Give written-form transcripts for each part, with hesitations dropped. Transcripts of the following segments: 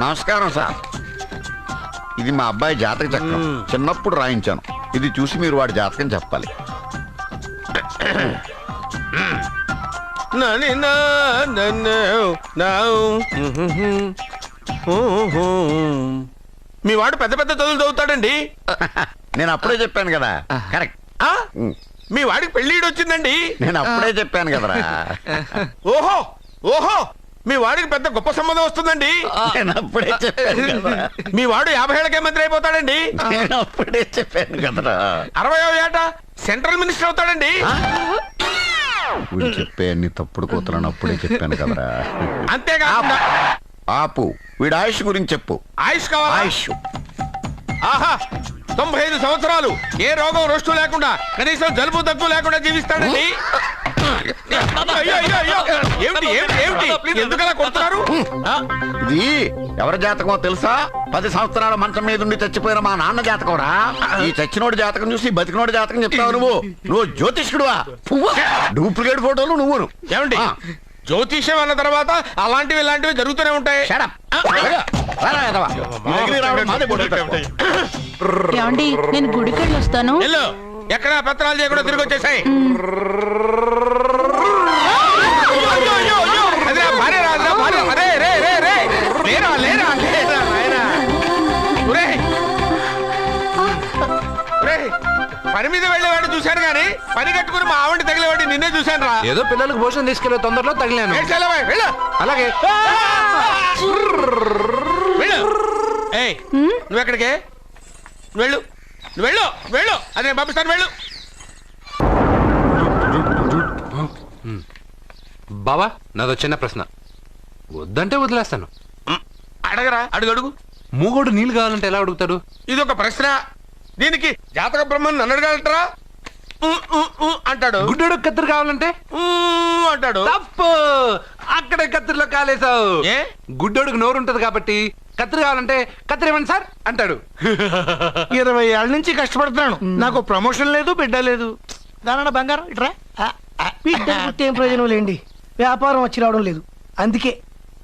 నమస్కారం సార్. ఇది మా అబ్బాయి జాతక చక్రం. చిన్నప్పుడు రాయించాను. ఇది చూసి మీరు వాడి జాతకం చెప్పాలి. మీ వాడు పెద్ద పెద్ద చదువులు చదువుతాడండి. నేను అప్పుడే చెప్పాను కదా. కరెక్ట్. మీ వాడికి పెళ్ళిడు వచ్చిందండి. నేను అప్పుడే చెప్పాను కదరా. ఓహో ఓహో మీ వాడికి పెద్ద గొప్ప సంబంధం వస్తుందండి. నేను అప్పుడే చెప్పాను కదా. మీ వాడు 50 ఏళ్ళకే మంత్రి అయిపోతాడండి. నేను అప్పుడే చెప్పాను కదరా. 60వ ఏట సెంట్రల్ మినిస్టర్ అవుతాడండి. వీడు చెప్పే అన్ని తప్పుడు కూతురని అప్పుడే చెప్పాను కదరా. అంతేకాకుండా ఆపు. వీడి ఆయుష్ గురించి చెప్పు. ఆయుష్ కావాలా? ఆయుష్ ఆహా 95 సంవత్సరాలు ఏ రోగం రొస్టు లేకుండా కనీసం జలుబు దగ్గు లేకుండా జీవిస్తాడండి. అయ్యో అయ్యో అయ్యో ఏమిటి ఏమిటి ఏమిటి ఎందుకలా కొడుతున్నారు? ఇది ఎవరి జాతకమో తెలుసా? 10 సంవత్సరాల మంచం మీద ఉండి చచ్చిపోయిన మా నాన్న జాతకం రా. ఈ చచ్చినోడి జాతకం చూసి బతికినోడి జాతకం చెప్తావు నువ్వు జ్యోతిష్కుడువా? డూప్లికేట్ ఫోటోలు నువ్వును. ఏమండి జ్యోతిష్యం అన్న తర్వాత అలాంటివి ఇలాంటివి జరుగుతూనే ఉంటాయి. ఏమండి నేను గుడికెళ్ళి వస్తాను. ఎక్కడ పత్రాలు చేయకుండా తిరిగి వచ్చేసాయి. పని మీద వెళ్ళేవాడిని చూశాను గానీ పని కట్టుకుని మా ఆవిడ తగిలేవాడిని నిన్నే చూశాను రా. ఏదో పిల్లలకు భోజనం తీసుకెళ్లే తొందరలో తగిలాను. అలాగే నువ్వెక్కడికే? వెళ్ళు నువ్వు వెళ్ళు వెళ్ళు అదే పంపిస్తాను వెళ్ళు. బావా నాదో చిన్న ప్రశ్న. వద్దంటే వదిలేస్తాను. అడగరా అడుగు అడుగు. మూగోడు నీళ్ళు కావాలంటే ఎలా అడుగుతాడు? ఇది ఒక ప్రశ్న. దీనికి జాతక బ్రహ్మను నన్ను అడగలటరా? అంటాడు. గుడ్డోడు కత్తిరి కావాలంటే అంటాడు. తప్పు. అక్కడే కత్తిరిలో కాలేసావు. ఏ గుడ్డోడికి నోరు ఉంటది కాబట్టి కత్తిరి కావాలంటే కత్తిరి ఇవ్వండి సార్ అంటాడు. 20 ఏళ్ళ నుంచి కష్టపడుతున్నాను. నాకు ప్రమోషన్ లేదు, బిడ్డ లేదు. దానన్న బంగారం ఇట్రా. బిడ్డ పుట్టి ఏం ప్రయోజనం లేండి. వ్యాపారం వచ్చి రావడం లేదు. అందుకే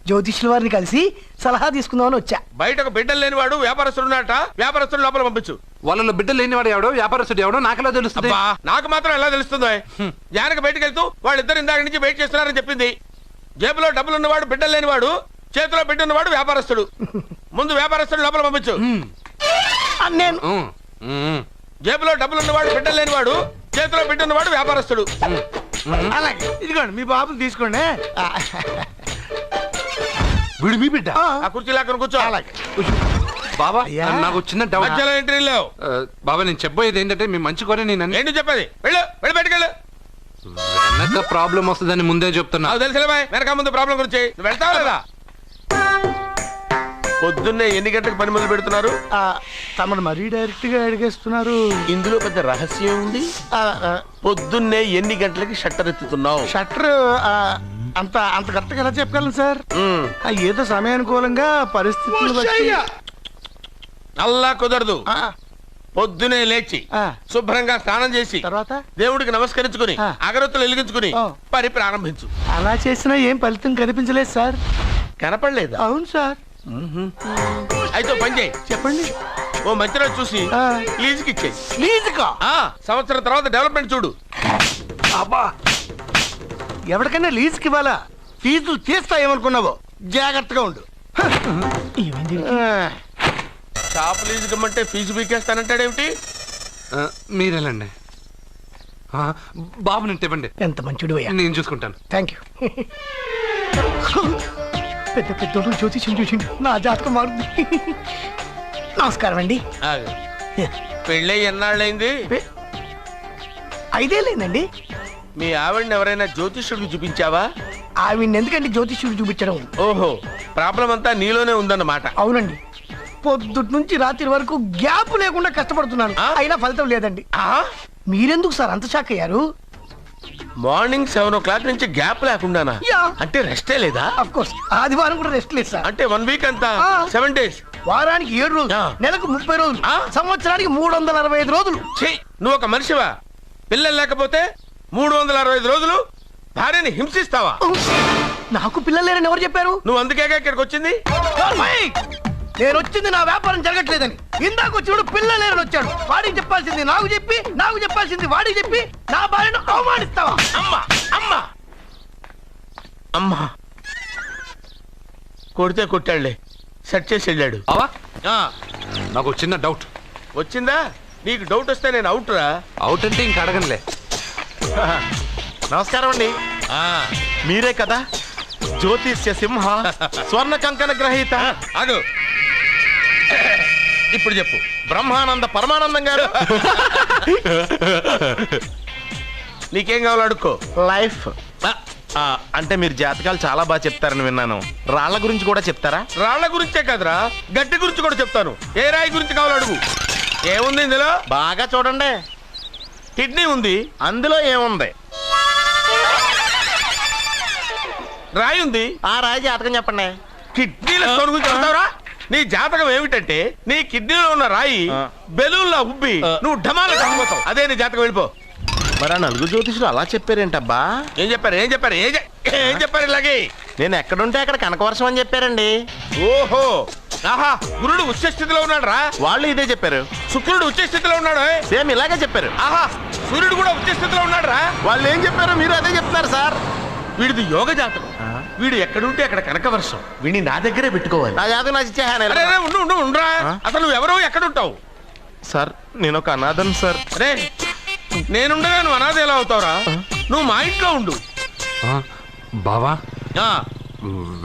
జ్యోతిష్యుల వారిని కలిసి సలహా తీసుకుందామని వచ్చా. బయటకు బిడ్డలు లేనివాడు వ్యాపారస్తుడు ఉన్నట. వ్యాపారస్తుడు లోపల పంపించు. వాళ్ళలో బిడ్డలు లేనివాడు ఎవడో వ్యాపారస్తుడు ఎవడో నాకెలా తెలుస్తుంది? నాకు మాత్రం ఎలా తెలుస్తుందో? జానకి బయటకు వెళ్తూ వాళ్ళిద్దరు ఇందాక నుంచి వెయిట్ చేస్తున్నారని చెప్పింది. జేబులో డబ్బులు ఉన్నవాడు బిడ్డలు లేనివాడు, చేతిలో బిడ్డ ఉన్నవాడు వ్యాపారస్తుడు. ముందు వ్యాపారస్తుడు లోపల పంపించు. నేను జేబులో డబ్బులు ఉన్నవాడు బిడ్డలు లేనివాడు, చేతిలో బిడ్డ ఉన్నవాడు వ్యాపారస్తుడు. అలాగే ఇదిగోండి మీ బాబుని తీసుకోండి. వీడు మీ బిడ్డ? ఆ కుర్చీ లాక్కను కూర్చో. అలాగే బాబా నాకు చిన్న డౌట్. మధ్యలో ఎంట్రీ లేవు. బాబా నేను చెప్పబోయేది ఏంటంటే మీ మంచి కోరే నేను ఏంటి చెప్పేది? వెళ్ళు వెళ్ళి బయటకు వెళ్ళు. వెనక ప్రాబ్లం వస్తుందని ముందే చెప్తున్నా. నాకు తెలుసులే బాయ్. వెనక ముందు ప్రాబ్లం గురించి నువ్వు వెళ్తావా లేదా? పొద్దున్నే ఎన్ని గంటలకు పని మొదలు పెడుతున్నారు? తమను మరీ డైరెక్ట్ గా అడిగేస్తున్నారు. ఇందులో పెద్ద రహస్యం ఉంది. పొద్దున్నే ఎన్ని గంటలకి షట్టర్ ఎత్తుతున్నావు? షట్టర్ అంత అంత కరెక్ట్గా ఎలా చెప్పగలను సార్? ఏదో సమయానుకూలంగా పరిస్థితులు బట్టి. అల్లా కుదరదు. పొద్దునే లేచి శుభ్రంగా స్నానం చేసి తర్వాత దేవుడికి నమస్కరించుకుని అగరత్తులు వెలిగించుకుని పని ప్రారంభించు. అలా చేసినా ఏం ఫలితం కనిపించలేదు సార్. కనపడలేదు? అవును సార్. అయితే పని చేయి. చెప్పండి. ఓ మంచి రోజు చూసి లీజుకి ఇచ్చేయి. లీజుకా? సంవత్సరం తర్వాత డెవలప్మెంట్ చూడు. అబ్బా ఎవరికైనా లీజుకి ఇవ్వాలా? ఫీజులు తీస్తాయేమనుకున్నావో. జాగ్రత్తగా ఉండు. షాప్ లీజుకి ఇమ్మంటే ఫీజు పీకేస్తానంటాడేమిటి? మీరేలండి బాబు నేను ఇవ్వండి. ఎంత మంచిడు అయ్యా. నేను చూసుకుంటాను. Thank you. పెద్ద పెద్దోడు జ్యోతిష్యం చూసిండు. నా జాతకం మారుంది. నమస్కారం అండి. పెళ్ళి ఎన్నాళ్ళైంది? 5 ఏళ్ళైందండి. మీ ఆవిడని ఎవరైనా జ్యోతిష్యుడికి చూపించావా? ఆవిడ ఎందుకండి జ్యోతిష్యుడు చూపించడం? ఓహో ప్రాబ్లం అంతా నీలోనే ఉందన్నమాట. అవునండి. పొద్దుటి నుంచి రాత్రి వరకు గ్యాప్ లేకుండా కష్టపడుతున్నాను. అయినా ఫలితం లేదండి. మీరెందుకు సార్ అంత షాక్ అయ్యారు? మార్నింగ్ 7 o'clock నుంచి గ్యాప్ లేకుండానా? అంటే రెస్టే లేదా? ఆఫ్ కోర్స్ ఆదివారం కూడా రెస్ట్ లేదు సార్. అంటే 1 వీక్ అంతా 7 days. వారానికి 7 రోజులు, నెలకు 30 రోజులు, సంవత్సరానికి 365 రోజులు. నువ్వు ఒక మనిషివా? పిల్లలు లేకపోతే 365 రోజులు భార్యని హింసిస్తావా? నాకు పిల్లలు లేరని ఎవరు చెప్పారు? నువ్వు అందుకే ఇక్కడికి వచ్చింది. నేను వచ్చింది నా వ్యాపారం జరగట్లేదని. ఇందాక వచ్చినప్పుడు పిల్లలు లేరని వచ్చాడు. వాడికి చెప్పాల్సింది నాకు చెప్పి, నాకు చెప్పాల్సింది వాడికి చెప్పి నా భార్యను అవమానిస్తావా? అమ్మా అమ్మా అమ్మా కొడితే కొట్టాడులే, సెట్ చేసి వెళ్ళాడు. బావా ఆ, నాకు చిన్న డౌట్. వచ్చిందా? నీకు డౌట్ వస్తే నేను అవుట్ రా. అవుట్ అంటే ఇంక అడగనులే. నమస్కారం అండి. మీరే కదా జ్యోతిష్య సింహ స్వర్ణ కంకణ గ్రహీత అదు ఇప్పుడు చెప్పు. బ్రహ్మానంద పరమానందం గారు? నీకేం కావాలో అడుక్కో. లైఫ్ అంటే మీరు జాతకాలు చాలా బాగా చెప్తారని విన్నాను. రాళ్ల గురించి కూడా చెప్తారా? రాళ్ల గురించే కదరా, గట్టి గురించి కూడా చెప్తాను. ఏ రాయి గురించి కావాలో అడుగు. ఏముంది ఇందులో? బాగా చూడండి. కిడ్నీ ఉంది. అందులో ఏముంది? రాయి ఉంది. ఆ రాయి జాతకం చెప్పండి. కిడ్నీల స్టోన్ గురించి చెప్తావురా? నీ జాతకం ఏమిటంటే నీ కిడ్నీలో ఉన్న రాయి బెలూన్లా ఉబ్బి నువ్వు ఢమాల చచ్చిపోతావు. అదే నీ జాతకం. వెళ్ళిపో. మరి ఆ నలుగురు జ్యోతిషులు అలా చెప్పారేంటబ్బా? ఏం చెప్పారు ఏం చెప్పారు ఏం చెప్పారు ఇలాగే? నేను ఎక్కడుంటే అక్కడ కనకవర్షం అని చెప్పారండి. ఓహో, ఆహా, గురుడు ఉచ్చ స్థితిలో ఉన్నాడు రా. వాళ్ళు ఇదే చెప్పారు. శుక్రుడు ఉచ్చ స్థితిలో ఉన్నాడు. సేమ్ ఇలాగే చెప్పారు. ఆహా, సూర్యుడు కూడా ఉచ్చ స్థితిలో ఉన్నాడు రా. వాళ్ళు ఏం చెప్పారు మీరు అదే చెప్తున్నారు సార్. వీడిది యోగ జాతకం. వీడు ఎక్కడుంటే అక్కడ కనకవర్షం. వీడిని నా దగ్గరే పెట్టుకోవాలి. నా జాతకం నాకు ఇచ్చేహాను. అరే ఉండరా. అసలు నువ్వెవరో ఎక్కడుంటావు? సార్ నేను ఒక అనాథం సార్. అరే నేనుండగా నువ్వు అనాథ ఎలా అవుతావురా? నువ్వు మా ఇంట్లో ఉండు. బావా ఆ,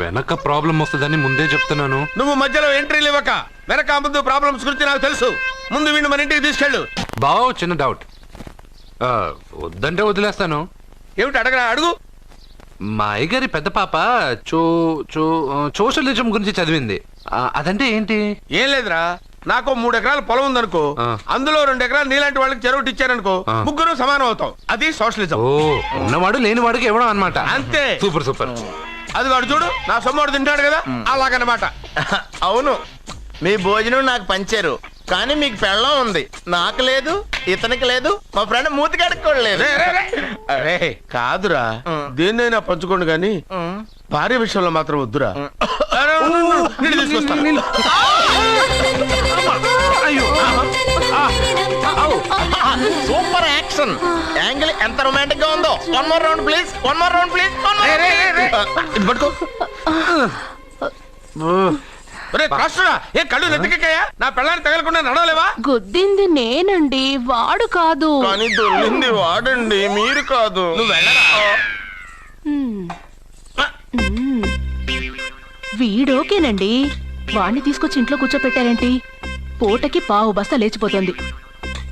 వెనక ప్రాబ్లం వస్తుందని ముందే చెప్తున్నాను. నువ్వు మధ్యలో ఎంట్రీలు ఇవ్వక. వెనక ముందు ప్రాబ్లమ్స్ గురించి నాకు తెలుసు. ముందు వీడిని మన ఇంటికి తీసుకెళ్ళు. బావా చిన్న డౌట్. వద్దంటే వదిలేస్తాను. ఏమిటి అడగరా? అడుగు. మా అయ్యగారి పెద్ద పాప సోషలిజం గురించి చదివింది. అదంటే ఏంటి? ఏం లేదురా, నాకు 3 ఎకరాల పొలం ఉందనుకో. అందులో 2 ఎకరాలు నీలాంటి వాళ్ళకి చెరువు ఇచ్చారనుకో. ముగ్గురు సమానం అవుతాం. అది సోషలిజం. ఓ, ఉన్నవాడు లేనివాడికి ఇవ్వడం అన్నమాట. అంతే. Super super. అది వాడు చూడు, నా సొమ్మడు తింటాడు కదా, అలాగనమాట. అవును, మీ భోజనం నాకు పంచారు. కానీ మీకు పెళ్ళం ఉంది, నాకు లేదు, ఇతనికి లేదు, మా ఫ్రెండ్ మూతి కడుక్కోలేదు. అరే కాదురా, దేన్నైనా పంచుకోండి గాని భార్య విషయంలో మాత్రం వద్దురా. నీళ్ళు తీసుకొస్తా. సూపర్ యాక్షన్ యాంగిల్ ఎంత రొమాంటిక్ గా ఉందో. One more round please, one more round please. ఇది పట్టుకో. ఏ కళ్ళు నెత్తికెక్కాయా? నా పెళ్ళాన్ని తగలకుండా నడవలేవా? గుద్దింది నేనండి, వాడు కాదు. కానీ దొల్లింది వాడండి, మీరు కాదు. నువ్వు వెళ్ళరా. వీడోకేనండి. వాణ్ణి తీసుకొచ్చి ఇంట్లో కూర్చోపెట్టారేంటి? పూటకి పావు బస్తా లేచిపోతుంది.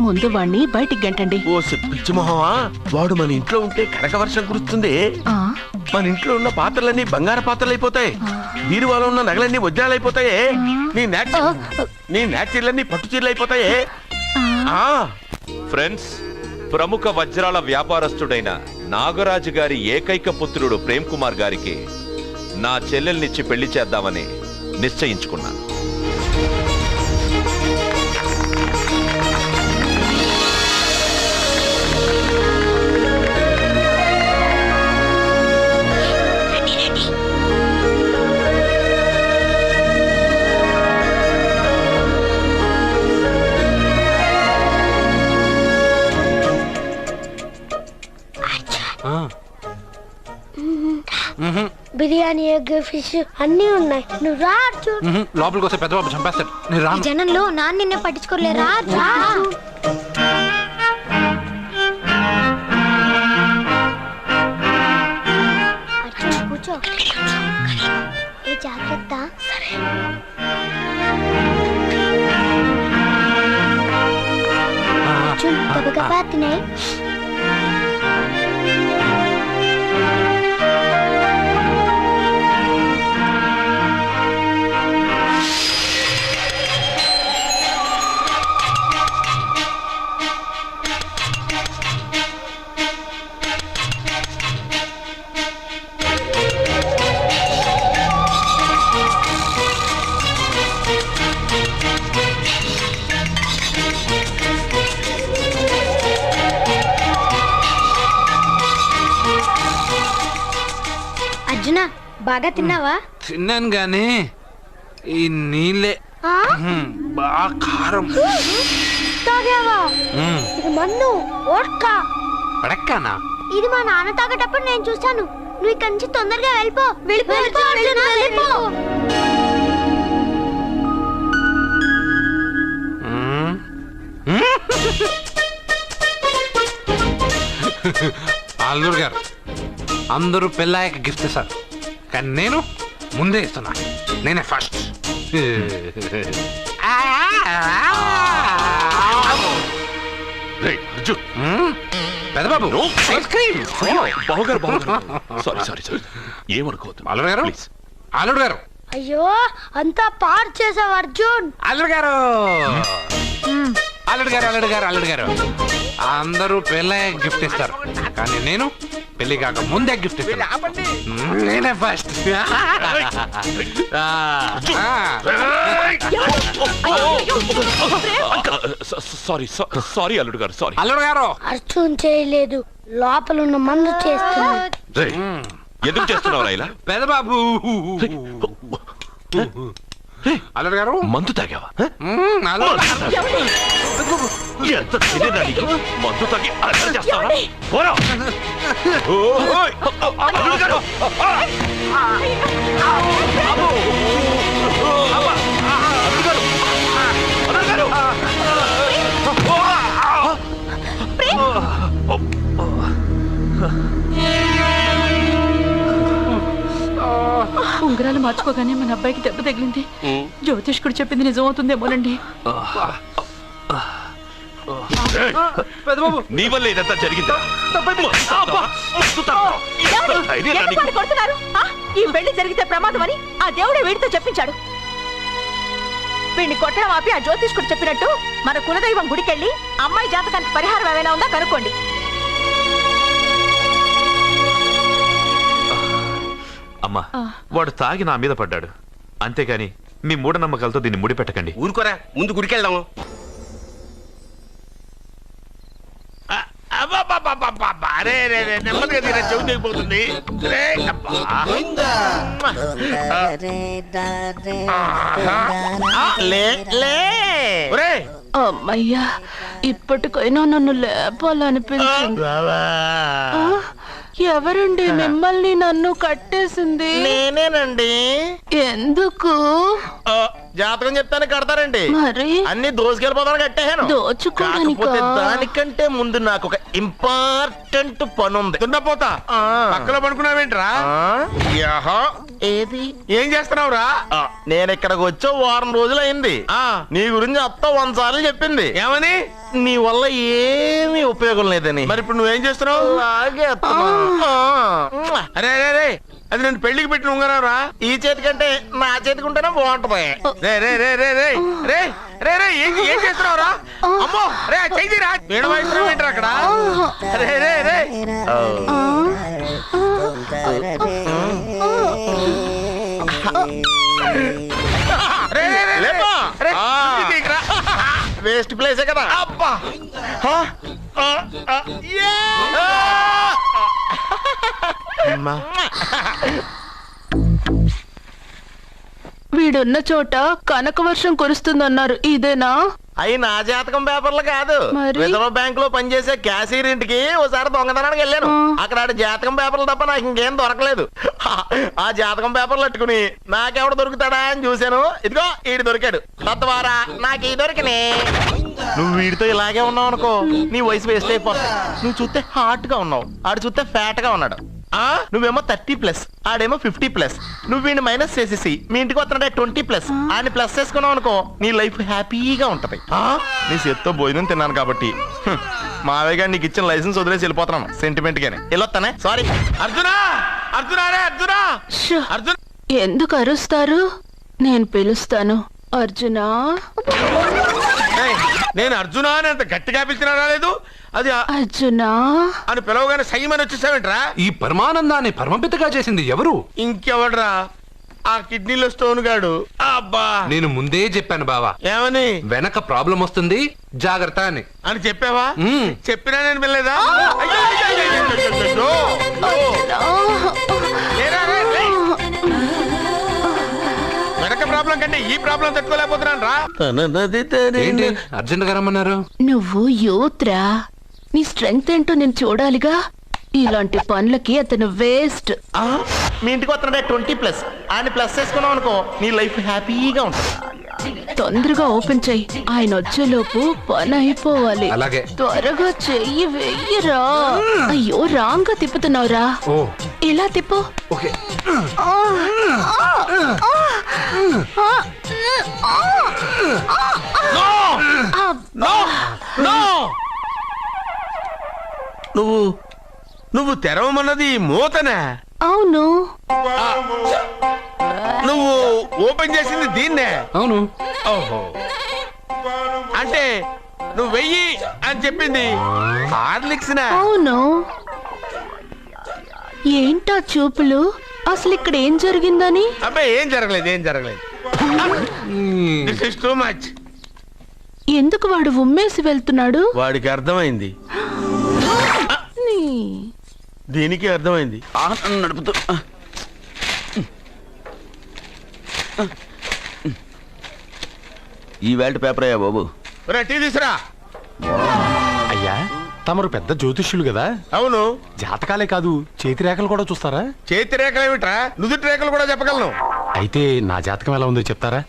ముందు వాణ్ణి బయటికి గంటండి. ఓ పిచ్చి మొహమా, వాడు మన ఇంట్లో ఉంటే కనకవర్షం కురుస్తుంది. మన ఇంట్లో ఉన్న పాత్రలన్నీ బంగారు పాత్రలు అయిపోతాయి. బీరువాలో ఉన్న నగలన్నీ వజ్రాలు అయిపోతాయి. నీ నాచీర్లన్నీ పట్టు చీరలు అయిపోతాయి. ఫ్రెండ్స్, ప్రముఖ వజ్రాల వ్యాపారస్తుడైన నాగరాజు గారి ఏకైక పుత్రుడు ప్రేమ్ కుమార్ గారికి నా చెల్లెల్నిచ్చి పెళ్లి చేద్దామని నిశ్చయించుకున్నాను. బిర్యానీ, ఎగ్, ఫిష్ అన్నీ ఉన్నాయి. నువ్వు రా చూడు. లోపలికి వస్తే పెద్ద బాబు చంపేస్తాడు. నేను రాను. జనంలో నాన్న నిన్నే పట్టించుకోలే. రా రా. కూర్చో. ఏ జాగ్రత్త. చూడు గబగబా తినే. బాగా తిన్నావా? తిన్నాను గానీ ఈ నీళ్ళే ఆ? బాగా కారం. తాగావా? ఇది మన్ను ఓట్కా. పడక్కానా? ఇది మా నాన్న తాగేటప్పుడు నేను చూశాను. నువ్వు ఇక్కడి నుంచి తొందరగా వెళ్ళిపో. వెళ్ళిపో అర్జున, వెళ్ళిపో. అల్లుడు గారు అందరూ పెళ్ళాయక గిఫ్ట్ ఇస్తారు, కానీ నేను ముందే ఇస్తున్నా. నేనే ఫస్ట్. పెద్దబాబు ఐస్ క్రీమ్. ఏమనుకోవద్దు. అల్లుడు గారు, అల్లుడు గారు, అయ్యో అంతా పాడు చేసావు అర్జున్. అల్లుడు గారు, అల్లుడు గారు, అల్లుడు గారు, అల్లుడు గారు, అందరూ పెళ్ళయ్యాక గిఫ్ట్ ఇస్తారు, కానీ నేను పెళ్లి కాక ముందే గిఫ్ట్ ఇస్తాను. నేనే ఫస్ట్. సారీ అల్లుడు గారు, సారీ. అల్లుడు గారు, అర్జున్ చేయలేదు, లోపల ఉన్న మందు చేస్తున్నాడు. ఎందుకు చేస్తున్నావు ఇలా? పెద్దబాబు. అల్లుడు గారు, మందు తాగావా? అల్లుడు గారు. ఎంత తెలియదా నీకు? మందు తాగి అల్లరి చేస్తావా? పోరా. ఓయ్! అల్లుడు గారు! అల్లుడు గారు! అల్లుడు గారు! ఉంగరాలు మార్చుకోగానే మన అబ్బాయికి దెబ్బ తగిలింది. జ్యోతిష్కుడు చెప్పింది నిజం అవుతుందేమోనండి. పెద్దబాబు, నీ వల్ల ఇదంతా జరిగింది. ఈ పెళ్లి జరిగితే ప్రమాదం అని ఆ దేవుడే వీడితో చెప్పించాడు. వీడిని కొట్టడం ఆపి ఆ జ్యోతిష్కుడు చెప్పినట్టు మన కులదైవం గుడికెళ్ళి అమ్మాయి జాతకానికి పరిహారం ఏమైనా ఉందా కనుక్కోండి. అమ్మా, వాడు తాగి నా మీద పడ్డాడు, అంతేగాని మీ మూఢనమ్మకాలతో దీన్ని ముడిపెట్టకండి. ఊరుకోరా, ముందు గుడికెళ్దాము. నెమ్మదిగా తీరా, చెవి తెగిపోతుంది. అమ్మయ్యా, ఇప్పటికైనా నన్ను లేపాలనిపించింది. ఎవరండి మిమ్మల్ని నన్ను కట్టేసింది? నేనేనండి. ఎందుకు? జాతకం చెప్తాను కడతారండి. మరి అన్ని దోసుకెళ్ళిపోతాను కట్టేహాను. దోచుకోవడానికా? కాకపోతే దానికంటే ముందు నాకు ఒక ఇంపార్టెంట్ పని ఉంది. దున్నపోతా పక్కలో పడుకున్నావేంట్రా? ఏది? ఏం చేస్తున్నావురా? నేను ఇక్కడికి వచ్చి వారం రోజులు అయింది. నీ గురించి అత్త 100 సార్లు చెప్పింది. ఏమని? నీ వల్ల ఏమీ ఉపయోగం లేదని. మరి ఇప్పుడు నువ్వేం చేస్తున్నావు? అలాగే అరే అరే అరే, అది నేను పెళ్లికి పెట్టిన ఉంగరారా. ఈ చేతి కంటే నా చేతికి ఉంటేనే బాగుంటది. రే రే రే రే రే రే రే రే ఏం చేస్తున్నావురా? అమ్మో రే, చెయ్యిరా. వీణ వాయిస్తున్నావు ఏంట్రా అక్కడ? రే రే రే వేస్ట్ ప్లేసే కదా. అబ్బా, వీడున్న చోట కనక వర్షం కురుస్తుందన్నారు, ఇదేనా? అయి నా జాతకం పేపర్లు కాదు. మరి? రిజర్వ్ బ్యాంక్ లో పనిచేసే క్యాషియర్ ఇంటికి ఓసారి దొంగతనానికి వెళ్ళాను. అక్కడ ఆడి జాతకం పేపర్లు తప్ప నాకు ఇంకేం దొరకలేదు. ఆ జాతకం పేపర్లు పట్టుకుని నాకెవడు దొరుకుతాడా అని చూశాను. ఇదిగో ఈడు దొరికాడు. తత్వారా నాకు ఈ దొరికినే. నువ్వు వీడితో ఇలాగే ఉన్నావు అనుకో, నీ వయసు వేస్ట్ అయిపోతుంది. నువ్వు చూస్తే హాట్ గా ఉన్నావు, ఆడు చూస్తే ఫ్యాట్ గా ఉన్నాడు. నువ్వేమో 30+, ఆడేమో 50+. నువ్వు వీడిని మైనస్ చేసేసి మీ ఇంటికి వస్తున్నాడే 20+, ఆయన ప్లస్ చేసుకున్నావు అనుకో, నీ లైఫ్ హ్యాపీగా ఉంటది. నీ చేత్తో భోజనం తిన్నాను కాబట్టి మావయ్య గారు నీకు ఇచ్చిన లైసెన్స్ వదిలేసి వెళ్ళిపోతున్నాను సెంటిమెంట్ గానే. వెళ్ళొస్తానే. సారీ. అర్జునా, అర్జునా రే అర్జునా, షో, అర్జున్. ఎందుకు అరుస్తారు? నేను పిలుస్తాను. అర్జునా. నేను అర్జునా అని అంత గట్టిగా పిలిచినా రాలేదు. అది అర్జునా అని పిలవగానే సైమని వచ్చేసావేంట్రా? ఈ పరమానందాన్ని పరమపితగా చేసింది ఎవరు? ఇంకెవడ్రా? ఆ కిడ్నీలో స్టోన్ గాడు. అబ్బా, నేను ముందే చెప్పాను బావా, ఏమని? వెనక ప్రాబ్లం వస్తుంది, జాగ్రత్త అని. అని చెప్పావా? చెప్పినా నేను వెళ్ళలేదా? లేరా, రే, రే. ప్రాబ్లం కంటే ఈ ప్రాబ్లం తట్టుకోలేకపోతున్నాను రా. ఏంటి అర్జెంట్ గా రమ్మన్నారు? నువ్వు యూత్రా, నీ స్ట్రెంగ్త్ ఏంటో నేను చూడాలిగా. ఇలాంటి పనులకి అతను వేస్ట్. మీ ఇంటికి వస్తున్నాడే 20+ ఆయన ప్లస్ చేసుకున్నావు అనుకో నీ లైఫ్ హ్యాపీగా ఉంటుంది. తొందరగా ఓపెన్ చెయ్యి, ఆయన వచ్చేలోపు పని అయిపోవాలి. అలాగే. త్వరగా చెయ్యి వెయ్యరా. అయ్యో రాంగ్ గా తిప్పుతున్నావురా. ఓ ఇలా తిప్పు. ఓకే. నువ్వు తెరవమన్నది మూతనే, అవును. నువ్వు ఓపెన్ చేసింది దీన్నే. అవును. ఓహో, అంటే నువ్వు వెయ్యి అని చెప్పింది హార్లిక్స్. అవును. ఏంటా చూపులు? అసలు ఇక్కడ ఏం జరిగిందని? అబ్బాయి ఏం జరగలేదు. This is too much. ఎందుకు వాడు ఉమ్మేసి వెళ్తున్నాడు? వాడికి అర్థమైంది, దీనికి అర్థమైంది. నడుపుతూ ఈ వేల్ట్ పేపర్ అయ్యా బాబు. టీ తీసురా. అయ్యా తమరు పెద్ద జ్యోతిష్యులు కదా, అవును. జాతకాలే కాదు చేతి రేఖలు కూడా చూస్తారా? చేతి రేఖలు ఏమిట్రా, నుదుటి రేఖలు కూడా చెప్పగలను. అయితే నా జాతకం ఎలా ఉందో చెప్తారా?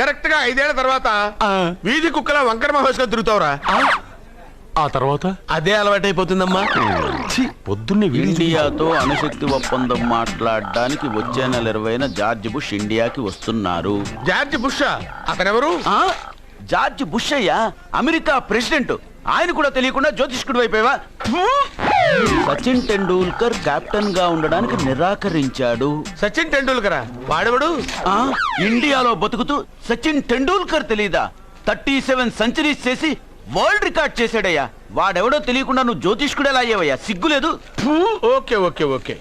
కరెక్ట్ గా 5 ఏళ్ల తర్వాత వీధి కుక్కల వంకర మహేష్గా తిరుగుతావురా. ఆ తర్వాత అదే అలవాటైపోతుందమ్మా. పొద్దున్నే ఇండియాతో అణుశక్తి ఒప్పందం మాట్లాడడానికి వచ్చే నెల 20న జార్జ్ బుష్ ఇండియాకి వస్తున్నారు. జార్జ్ బుష్ అతనెవరు? జార్జ్ బుష్ అయ్యా, అమెరికా ప్రెసిడెంట్. ఆయన కూడా తెలియకుండా జ్యోతిష్కుడు అయిపోయావా? సచిన్ టెండూల్కర్ కెప్టెన్ గా ఉండడానికి నిరాకరించాడు. సచిన్ టెండూల్కరా? వాడెవడు? ఇండియాలో బతుకుతూ సచిన్ టెండూల్కర్ తెలీదా? 37 సెంచరీస్ చేసి వరల్డ్ రికార్డ్ చేశాడయ్యా. వాడెవడో తెలియకుండా నువ్వు జ్యోతిష్కుడు ఎలా అయ్యావయ్యా? సిగ్గులేదు. Okay okay okay.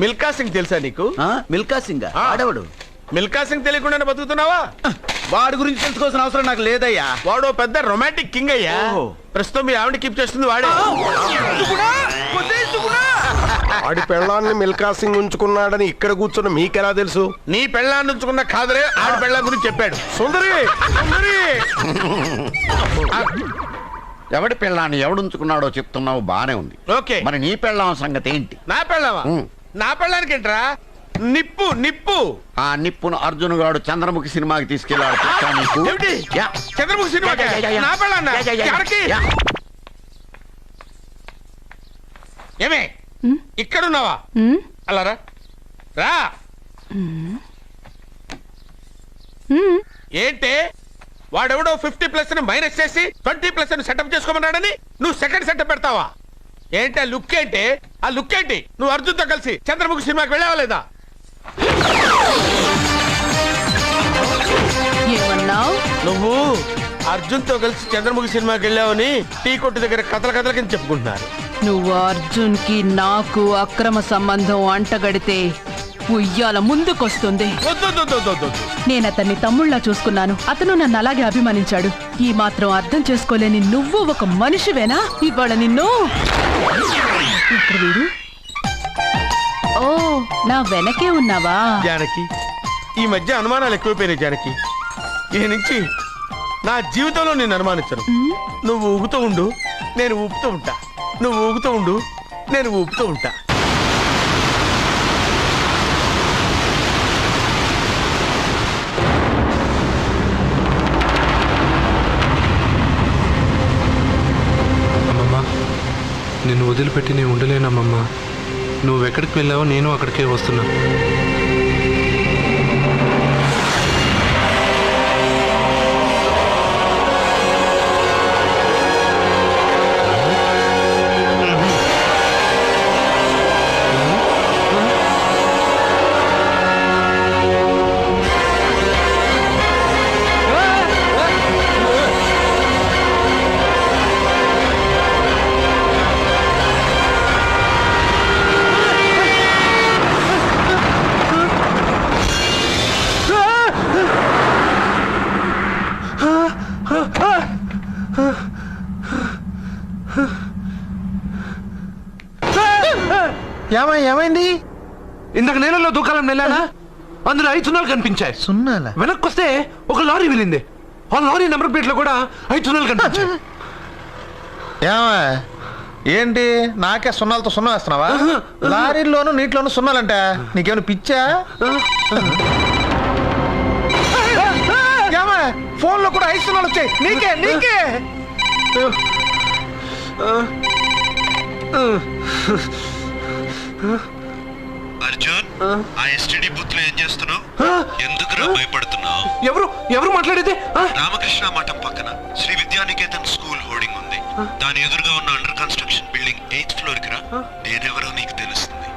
Milkha Singh తెలుసా నీకు? మిల్కా సింగ్ వాడెవడు? మిల్కా సింగ్ తెలియకుండానే బతుకుతున్నావా? వాడి గురించి తెలుసుకోవాల్సిన అవసరం నాకు లేదయ్యా. వాడు పెద్ద రొమాంటిక్ కింగ్ అయ్యా. ప్రస్తుతం మీ ఆవిడ కీప్ చేస్తుంది వాడే. ఆడి పెళ్ళాన్ని మిల్కా సింగ్ ఉంచుకున్నాడని ఇక్కడ కూర్చున్న మీకెలా తెలుసు? నీ పెళ్ళాన్ని ఉంచుకున్న కాదరే ఆడి పెళ్ళాం గురించి చెప్పాడు. సుందరి ఎవడి పెళ్ళాన్ని ఎవడుంచుకున్నాడో చెప్తున్నావు, బానే ఉంది. ఓకే, మరి నీ పెళ్ళాం సంగతి ఏంటి? నా పెళ్ళామా? నా పెళ్ళానికి ఏంట్రా? నిప్పు నిప్పు. ఆ నిప్పును అర్జున్ గాడు చంద్రముఖి సినిమాకి తీసుకెళ్ళాడు. తెలుసా నీకు? ఏమిటి? చంద్రముఖి సినిమా నా పెళ్ళాన్నా? ఎక్కడికి? ఏమే ఇక్కడున్నావా? అలా రా రా. ఏంటే వాడెవడో 50+ మైనస్ చేసి 20+ సెటప్ చేసుకోమన్నాడని నువ్వు సెకండ్ సెటప్ పెడతావా? ఏంటి ఆ లుక్? ఏంటి ఆ లుక్? ఏంటి నువ్వు అర్జున్ తో కలిసి చంద్రముఖి సినిమాకి వెళ్ళావా లేదా? ఏమన్నావు? నువ్వు అర్జున్ తో కలిసి చంద్రముఖి సినిమాకి వెళ్ళావని టీ కొట్టు దగ్గర కథల కింద చెప్పుకుంటున్నారు. నువ్వు అర్జున్ కి నాకు అక్రమ సంబంధం అంటగడితే ఉయ్యాల ముందుకొస్తుంది. నేను అతన్ని తమ్ముళ్ళ చూసుకున్నాను. అతను నన్ను అలాగే అభిమానించాడు. ఈ మాత్రం అర్థం చేసుకోలేని నువ్వు ఒక మనిషివేనా? ఇవాళ నిన్ను ఇక్కడ వీడు. ఓ, నా వెనకే ఉన్నావా? జానకి, ఈ మధ్య అనుమానాలు ఎక్కువైపోయినాయి జానకి. ఈ నుంచి నా జీవితంలో నేను అనుమానించను. నువ్వు ఊగుతూ ఉండు, నేను ఊపుతూ ఉంటా. నువ్వు ఊగుతూ ఉండు, నేను ఊపుతూ ఉంటా. అమ్మమ్మ, నిన్ను వదిలిపెట్టి నేను ఉండలేనమ్మమ్మ. నువ్వెక్కడికి వెళ్ళావో నేను అక్కడికే వస్తున్నా. ఏమైంది? ఇందాక నేలలో దూకాలని వెళ్ళానా? అందులో 5 సున్నాలు కనిపించాయి. సున్నాలా? వెనక్కి వస్తే ఒక లారీ వెళ్ళింది. ఆ లారీ నెంబర్ ప్లేట్ లో కూడా 5 సున్నాలు కనిపించాయి. ఏమా ఏంటి నాకే సున్నాలతో సున్నా వేస్తున్నావా? లారీల్లోనూ నీటిలోనూ సున్నాలంటే నీకేమైనా పిచ్చా? ఏమా ఫోన్ లో కూడా 5 సున్నాలు వచ్చాయి. నీకే నీకే అర్జున్, ఆ ఎస్టీడీ బూత్ లో ఏం చేస్తున్నావు? ఎందుకురా భయపడుతున్నావు? ఎవరు మాట్లాడేది? రామకృష్ణ మఠం పక్కన శ్రీ విద్యానికేతన్ స్కూల్ హోర్డింగ్ ఉంది. దాని ఎదురుగా ఉన్న under construction building 8th floor కి రా. నేనెవరో నీకు తెలుస్తుంది.